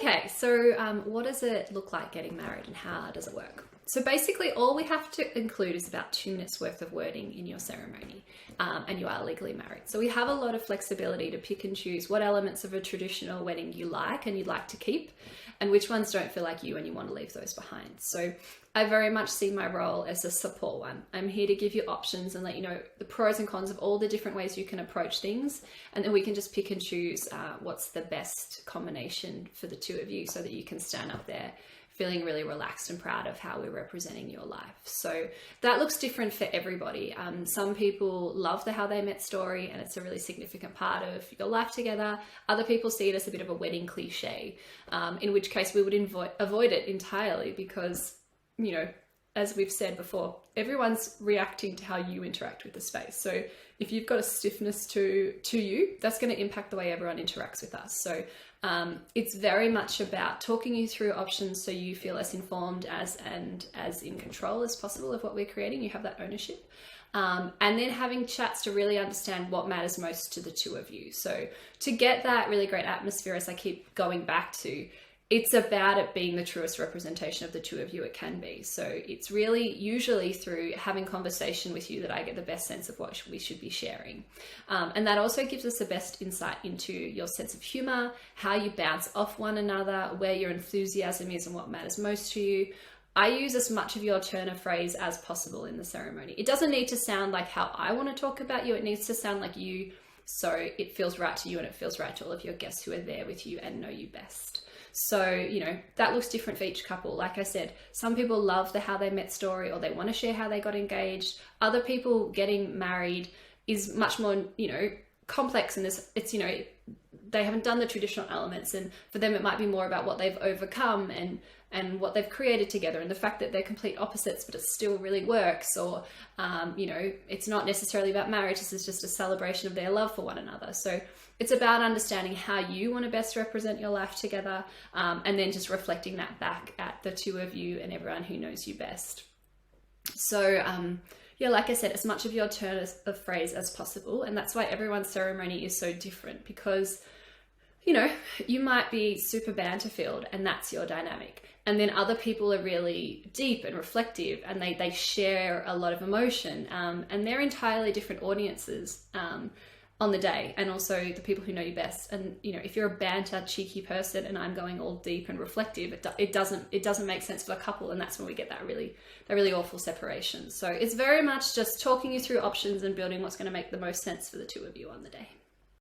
Okay, so what does it look like getting married and how does it work? So basically all we have to include is about 2 minutes worth of wording in your ceremony, and you are legally married. So we have a lot of flexibility to pick and choose what elements of a traditional wedding you like and you'd like to keep, and which ones don't feel like you and you want to leave those behind. So I very much see my role as a support one. I'm here to give you options and let you know the pros and cons of all the different ways you can approach things, and then we can just pick and choose what's the best combination for the 2 of you so that you can stand up there feeling really relaxed and proud of how we're representing your life. So that looks different for everybody. Some people love the how they met story and it's a really significant part of your life together. Other people see it as a bit of a wedding cliche, in which case we would avoid it entirely because, you know, as we've said before, everyone's reacting to how you interact with the space. So if you've got a stiffness to you, that's going to impact the way everyone interacts with us. So it's very much about talking you through options so you feel as informed and as in control as possible of what we're creating. You have that ownership. And then having chats to really understand what matters most to the 2 of you. So to get that really great atmosphere, as I keep going back to, it's about it being the truest representation of the 2 of you it can be. So it's really usually through having conversation with you that I get the best sense of what we should be sharing. And that also gives us the best insight into your sense of humor, how you bounce off one another, where your enthusiasm is and what matters most to you. I use as much of your turn of phrase as possible in the ceremony. It doesn't need to sound like how I want to talk about you. It needs to sound like you, so it feels right to you and it feels right to all of your guests who are there with you and know you best. So, you know, that looks different for each couple. Like I said, some people love the how they met story or they want to share how they got engaged. Other people getting married is much more, you know, complex, and it's, you know, they haven't done the traditional elements, and for them it might be more about what they've overcome and what they've created together, and the fact that they're complete opposites but it still really works, or you know, it's not necessarily about marriage, this is just a celebration of their love for one another. So it's about understanding how you want to best represent your life together, and then just reflecting that back at the 2 of you and everyone who knows you best. So yeah, like I said, as much of your turn of phrase as possible, and that's why everyone's ceremony is so different, because, you know, you might be super banter filled and that's your dynamic. And then other people are really deep and reflective and they share a lot of emotion, and they're entirely different audiences on the day, and also the people who know you best. And, you know, if you're a banter cheeky person and I'm going all deep and reflective, it doesn't make sense for a couple, and that's when we get that really awful separation. So it's very much just talking you through options and building what's going to make the most sense for the 2 of you on the day.